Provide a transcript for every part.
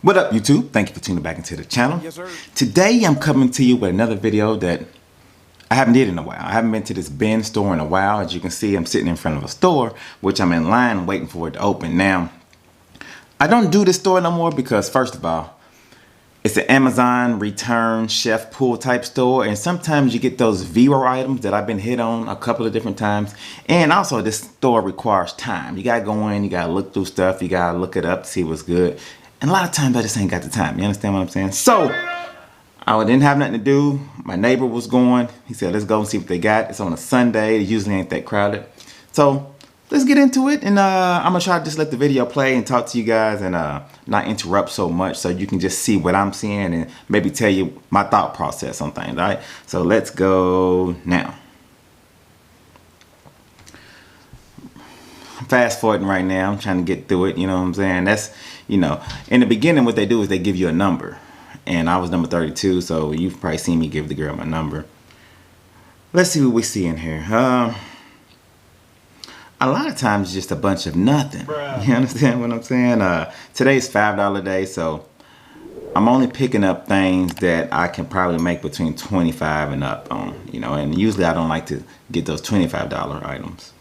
What up, YouTube? Thank you for tuning back into the channel. Yes, sir. Today I'm coming to you with another video that I haven't did in a while. I haven't been to this bin store in a while. As you can see, I'm sitting in front of a store, which I'm in line waiting for it to open. Now, I don't do this store no more because, first of all, it's an Amazon return chef pull type store, and sometimes you get those zero items that I've been hit on a couple of different times. And also, this store requires time. You gotta go in, you gotta look through stuff, you gotta look it up to see what's good. And a lot of times I just ain't got the time. You understand what I'm saying? So I didn't have nothing to do. My neighbor was going. He said, let's go and see what they got. It's on a Sunday. It usually ain't that crowded. So let's get into it. And I'm going to try to just let the video play and talk to you guys and not interrupt so much so you can just see what I'm seeing and maybe tell you my thought process on things. All right. So let's go now. I'm fast forwarding right now. I'm trying to get through it. You know what I'm saying? That's, you know, in the beginning, what they do is they give you a number. And I was number 32, so you've probably seen me give the girl my number. Let's see what we see in here. A lot of times it's just a bunch of nothing. Bruh. You understand what I'm saying? Today's $5 day, so I'm only picking up things that I can probably make between 25 and up on. You know, and usually I don't like to get those $25 items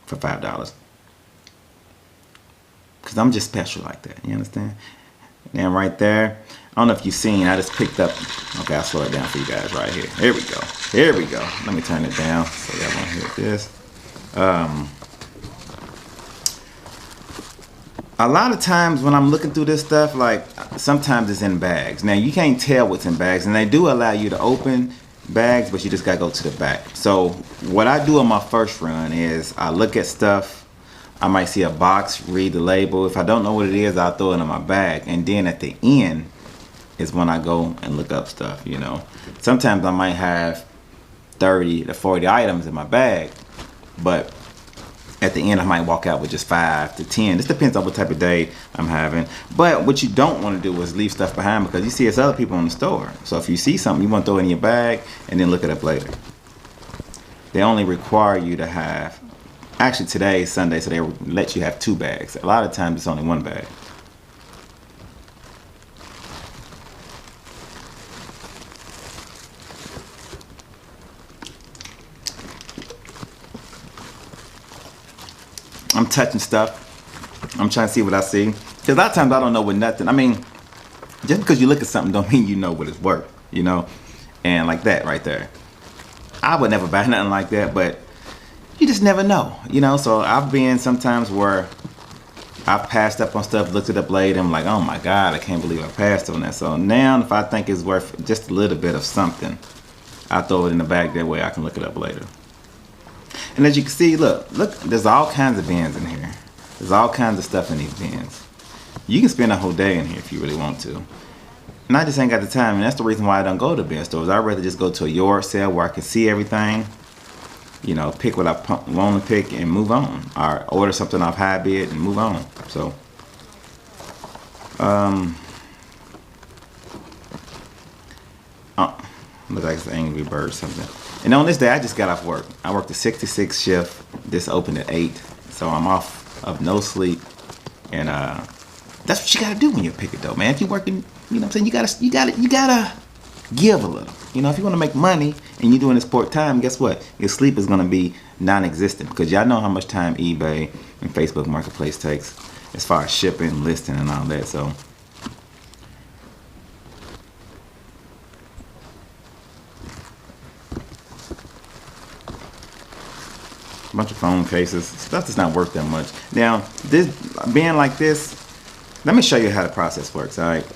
for $5. Because I'm just special like that. You understand? And right there, I don't know if you've seen, I just picked up, okay, I'll slow it down for you guys right here. Here we go. Here we go. Let me turn it down so y'all won't hear this. A lot of times when I'm looking through this stuff, like sometimes it's in bags. Now you can't tell what's in bags, and they do allow you to open bags, but you just gotta go to the back. So what I do on my first run is I look at stuff. I might see a box, read the label. If I don't know what it is, I'll throw it in my bag. And then at the end is when I go and look up stuff, you know. Sometimes I might have 30 to 40 items in my bag, but at the end I might walk out with just 5 to 10. This depends on what type of day I'm having. But what you don't want to do is leave stuff behind, because you see it's other people in the store. So if you see something, you want to throw it in your bag and then look it up later. They only require you to have, actually today is Sunday, so they let you have 2 bags. A lot of times it's only 1 bag. I'm touching stuff. I'm trying to see what I see. Because a lot of times I don't know what nothing. I mean, just because you look at something don't mean you know what it's worth, you know? And like that right there. I would never buy nothing like that, but you just never know, you know? So I've been sometimes where I've passed up on stuff, looked it up later, I'm like, oh my God, I can't believe I passed on that. So now if I think it's worth just a little bit of something, I throw it in the bag, that way I can look it up later. And as you can see, look, there's all kinds of bins in here. There's all kinds of stuff in these bins. You can spend a whole day in here if you really want to. And I just ain't got the time, and that's the reason why I don't go to bin stores. I'd rather just go to a yard sale where I can see everything, you know, pick what I want to pick and move on. Or order something off high bid and move on. So, looks like it's an Angry Bird or something. And on this day, I just got off work. I worked a 6-to-6 shift. This opened at 8, so I'm off of no sleep. And that's what you gotta do when you're a picker, though, man. If you're working, you know what I'm saying, you gotta give a little. You know, if you want to make money and you're doing this part time, guess what? Your sleep is gonna be non-existent, because y'all know how much time eBay and Facebook Marketplace takes as far as shipping, listing, and all that. So. Bunch of phone cases, stuff that's not worth that much. Now, this being like this, let me show you how the process works. All right.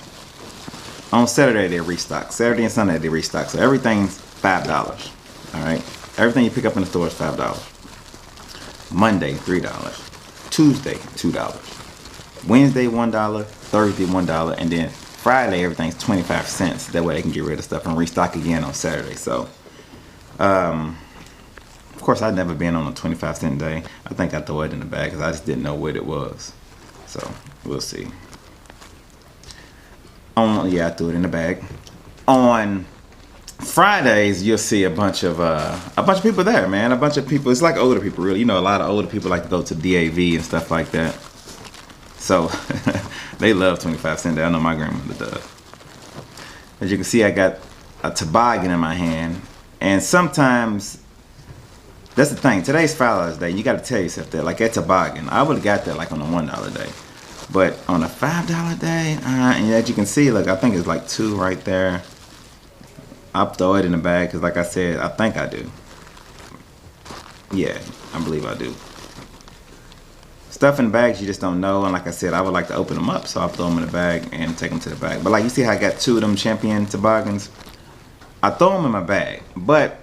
On Saturday they restock. Saturday and Sunday they restock. So everything's $5. All right. Everything you pick up in the store is $5. Monday $3. Tuesday $2. Wednesday $1. Thursday $1, and then Friday everything's 25 cents. That way they can get rid of stuff and restock again on Saturday. So, of course, I'd never been on a 25-cent day. I think I throw it in the bag because I just didn't know what it was. So, we'll see. Yeah, I threw it in the bag. On Fridays, you'll see a bunch of people there, man. A bunch of people. It's like older people, really. You know, a lot of older people like to go to DAV and stuff like that. So They love 25 cent. I know my grandmother does. As you can see, I got a toboggan in my hand. And sometimes, that's the thing. Today's $5 day. You got to tell yourself that. Like that toboggan, I would have got that like on a $1 day. But on a $5 day, and as you can see, look, I think it's like 2 right there. I'll throw it in the bag because like I said, I think I do. Yeah, I believe I do. Stuff in the bags you just don't know, and like I said, I would like to open them up, so I'll throw them in the bag and take them to the bag. But like you see how I got 2 of them champion toboggans? I throw them in my bag, but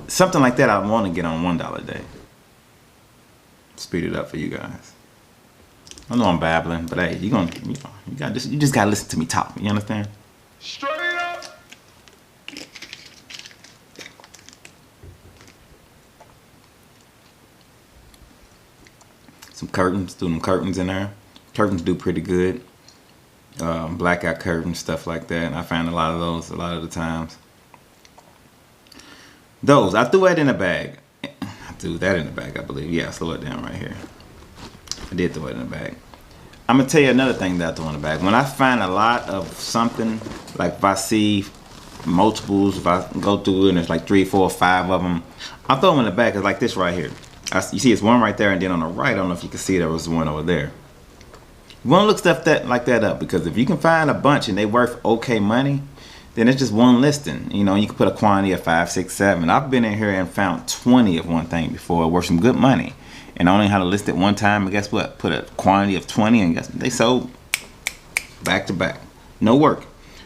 something like that I want to get on $1 day. Speed it up for you guys. I know I'm babbling, but hey, you just gotta listen to me talk. You understand? Straight up. Some curtains, threw them curtains in there. Curtains do pretty good. Blackout curtains, stuff like that. I find a lot of those a lot of the times. Those, I threw that in the bag. I threw that in the bag, I believe. Yeah, slow it down right here. I did throw it in the bag. I'm gonna tell you another thing that I throw in the bag. When I find a lot of something, like if I see multiples, if I go through it and there's like 3, 4, 5 of them, I throw them in the bag. It's like this right here. You see it's one right there, and then on the right, I don't know if you can see there was one over there. You want to look stuff like that up, because if you can find a bunch and they worth okay money, then it's just one listing. You know, you can put a quantity of 5, 6, 7. I've been in here and found 20 of one thing before, worth some good money, and I only had to list it one time. And guess what? Put a quantity of 20, and guess they sold back to back. No work.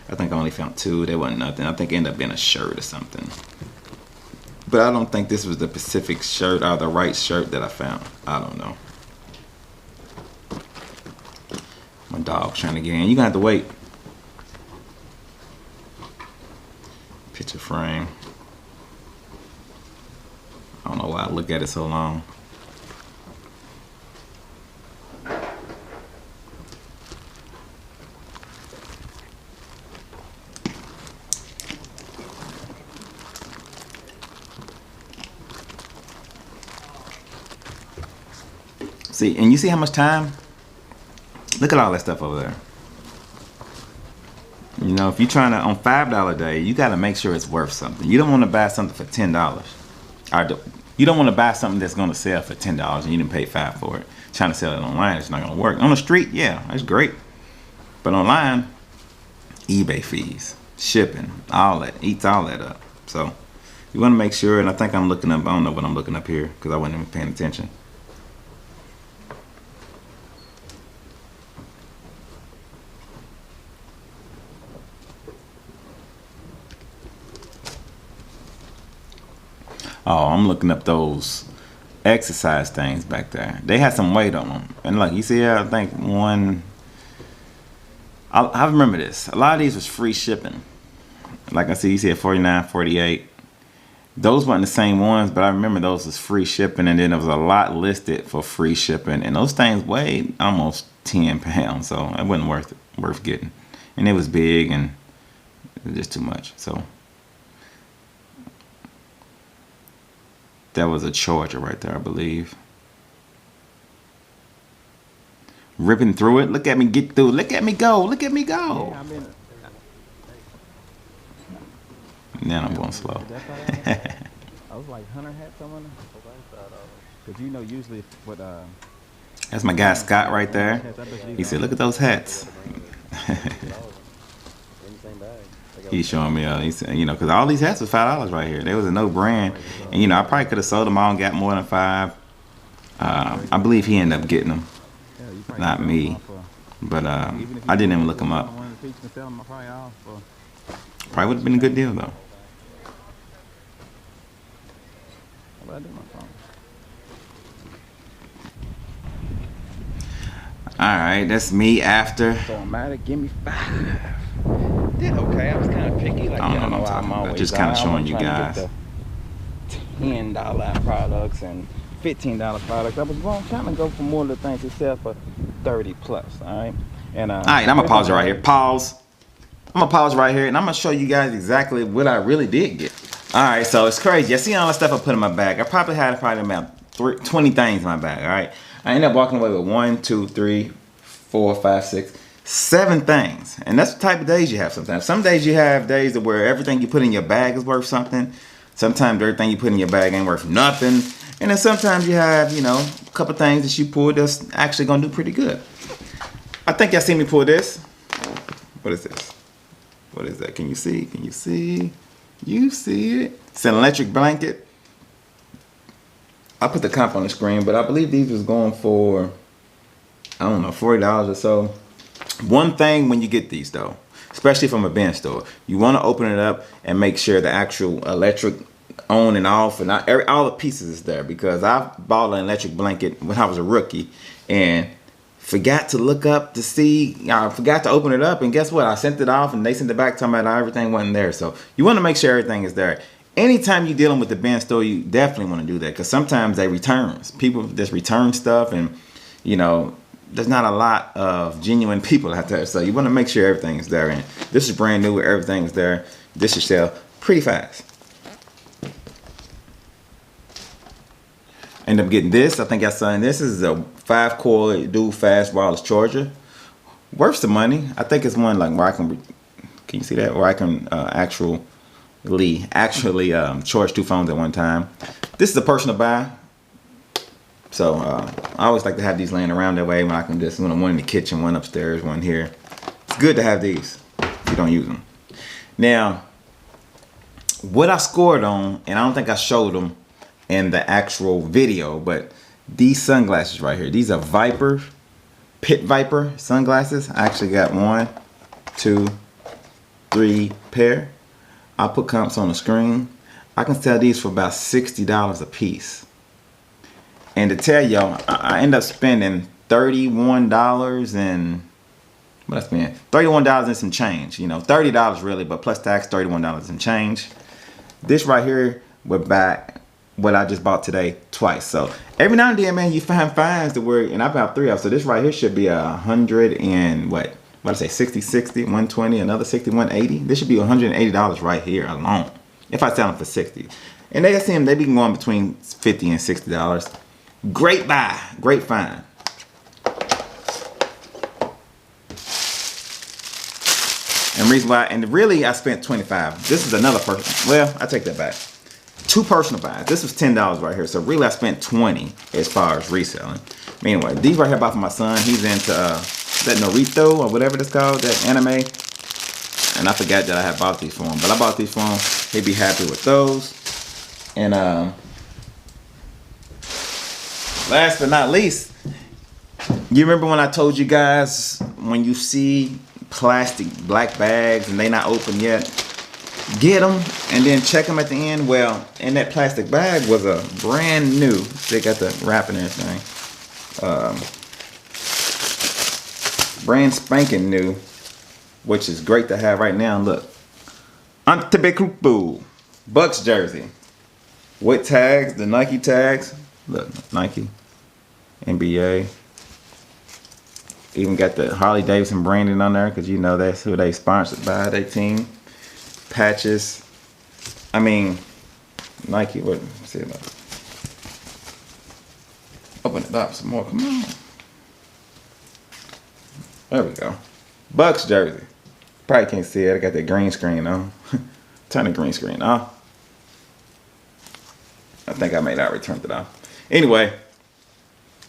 I think I only found 2. They wasn't nothing. I think it ended up being a shirt or something. But I don't think this was the Pacific shirt or the right shirt that I found. I don't know. My dog's trying to get in. You're gonna have to wait. Picture frame. I don't know why I look at it so long. See, and you see how much time? Look at all that stuff over there. You know, if you're trying to, on $5 day, you got to make sure it's worth something. You don't want to buy something for $10. You don't want to buy something that's going to sell for $10 and you didn't pay $5 for it. Trying to sell it online, it's not going to work. On the street, yeah, it's great. But online, eBay fees, shipping, all that, eats all that up. So you want to make sure, and I think I'm looking up, I don't know what I'm looking up here because I wasn't even paying attention. Oh, I'm looking up those exercise things back there. They had some weight on them. And look, you see, I think one, I remember this. A lot of these was free shipping. Like I see, you see at 49, 48. Those weren't the same ones, but I remember those was free shipping, and then there was a lot listed for free shipping. And those things weighed almost 10 pounds, so it wasn't worth getting. And it was big, and it was just too much, so. That was a charger right there, I believe. Ripping through it. Look at me get through. Look at me go. Look at me go. Yeah, now I'm going slow. I was like, Hunter had someone. Because you know, usually what. That's my guy Scott right there. He said, "Look at those hats." He's showing me, he said, you know, because all these hats was $5 right here. There was a no brand, and you know, I probably could have sold them all and got more than 5. I believe he ended up getting them, not me. But I didn't even look them up. Probably would have been a good deal though. All right, that's me after. Give me 5. Did okay. I was kind of picky. Like, I don't know what I'm talking about. Just kind of showing you guys. $10 products and $15 products. I was trying to go for more of the things that sell for 30 plus. All right. And all right, I'm gonna pause it right here. Pause. I'm gonna pause right here, and I'm gonna show you guys exactly what I really did get. All right, so it's crazy. I see all the stuff I put in my bag. I probably had about 20 things in my bag. All right. I ended up walking away with 1, 2, 3, 4, 5, 6, 7 things. And that's the type of days you have sometimes. Some days you have days where everything you put in your bag is worth something. Sometimes everything you put in your bag ain't worth nothing. And then sometimes you have, you know, a couple things that you pulled that's actually gonna do pretty good. I think y'all see me pull this. What is this? What is that? Can you see? Can you see? You see it? It's an electric blanket. I put the comp on the screen, but I believe these was going for, I don't know, $40 or so. One thing when you get these though, especially from a bin store, you want to open it up and make sure the actual electric on and off and all the pieces is there, because I bought an electric blanket when I was a rookie and forgot to look up to see, I forgot to open it up, and guess what? I sent it off and they sent it back talking about everything wasn't there. So you want to make sure everything is there. Anytime you're dealing with the bin store, you definitely want to do that, because sometimes they returns. People just return stuff, and you know, there's not a lot of genuine people out there. So you want to make sure everything is there. And this is brand new, everything is there. This should sell pretty fast. End up getting this. I think I saw this is a 5-coil dual fast wireless charger. Worth some money. I think it's one like where I can you see that? Where I can actually charge 2 phones at one time. This is a personal buy. So I always like to have these laying around that way when I can just, one in the kitchen, one upstairs, one here. It's good to have these if you don't use them. Now, what I scored on, and I don't think I showed them in the actual video, but these sunglasses right here, these are Pit Viper sunglasses. I actually got 1, 2, 3 pair. I'll put comps on the screen. I can sell these for about $60 a piece. And to tell y'all, I end up spending $31 and what I spent? $31 and some change. You know, $30 really, but plus tax, $31 and change. This right here would buy what I just bought today twice. So every now and then, man, you find finds to where, and I bought 3 of them. So this right here should be 100 and what I say, 60, 120, another 60, 180. This should be $180 right here alone if I sell them for 60. And they see them, they be going between $50 and $60. Great buy, great find. And reason why, and really I spent $25. This is another person. Well, I take that back. 2 personal buys. This was $10 right here. So really I spent $20 as far as reselling. Anyway, these right here I bought for my son. He's into that Naruto or whatever it's called, that anime. And I forgot that I had bought these for him. But I bought these for him. He'd be happy with those. And last but not least, you remember when I told you guys, when you see plastic black bags and they not open yet, get them and then check them at the end. Well, in that plastic bag was a brand new, they got the wrap and everything, brand spanking new, which is great to have right now. Look, Unported Bucks jersey with tags, the Nike tags. Look, Nike, NBA. Even got the Harley Davidson branding on there, because you know that's who they sponsored by, their team. Patches. I mean, Nike, what? Let's see about it. Open it up some more. Come on. There we go. Bucks jersey. Probably can't see it. I got that green screen on. Turn the green screen off. I think I may not return it off. Anyway,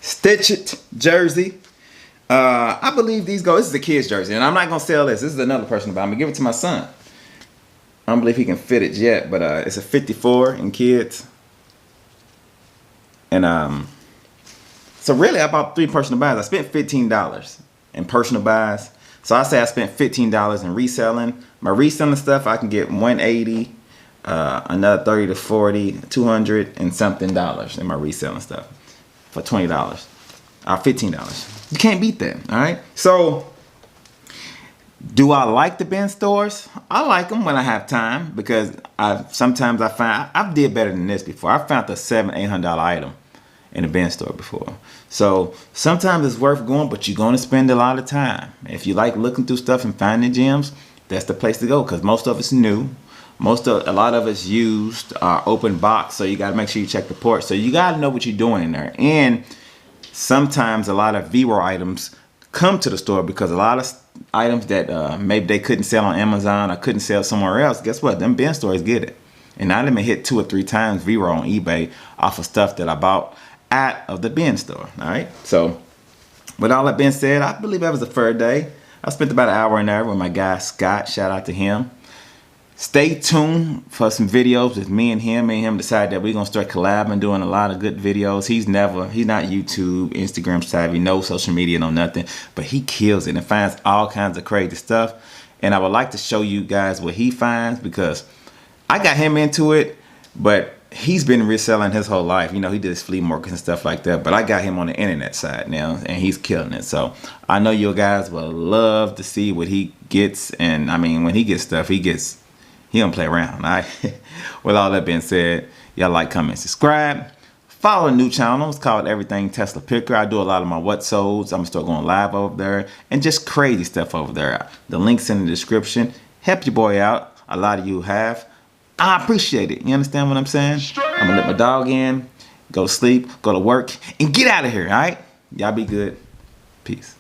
Stitch It jersey. I believe these go. This is a kid's jersey, and I'm not gonna sell this. This is another person to buy. I'm gonna give it to my son. I don't believe he can fit it yet, but it's a 54 in kids. And so really, I bought 3 personal buys. I spent $15 in personal buys. So I say I spent $15 in reselling. My reselling stuff, I can get $180. Another 30 to 40, 200 and something dollars in my reselling stuff for $20 or $15. You can't beat that. All right. So do I like the bin stores? I like them when I have time, because sometimes I find I've did better than this before. I found the $700-800 item in a bin store before. So sometimes it's worth going, but you're going to spend a lot of time. If you like looking through stuff and finding gems, that's the place to go, because most of it's new. A lot of it's used, open box, so you got to make sure you check the port. So you got to know what you're doing in there. And sometimes a lot of VRO items come to the store, because a lot of items that maybe they couldn't sell on Amazon or couldn't sell somewhere else, guess what? Them bin stores get it. And I done been hit 2 or 3 times zero on eBay off of stuff that I bought out of the bin store. All right. So with all that being said, I believe that was a fair day. I spent about an hour in there with my guy Scott. Shout out to him. Stay tuned for some videos with me and him. Me and him decided that we're gonna start collabing, doing a lot of good videos. He's not YouTube, Instagram savvy, no social media, no nothing, but he kills it and finds all kinds of crazy stuff. And I would like to show you guys what he finds, because I got him into it, but he's been reselling his whole life. You know, he did flea markets and stuff like that, but I got him on the internet side now, and he's killing it. So I know you guys will love to see what he gets. And I mean, when he gets stuff, he don't play around. All right. With all that being said, y'all like, comment, subscribe. Follow a new channel. It's called Everything Tesla Picker. I do a lot of my what so's. I'm gonna start going live over there and just crazy stuff over there. The link's in the description. Help your boy out. A lot of you have. I appreciate it. You understand what I'm saying? I'm gonna let my dog in, go to sleep, go to work, and get out of here. All right. Y'all be good. Peace.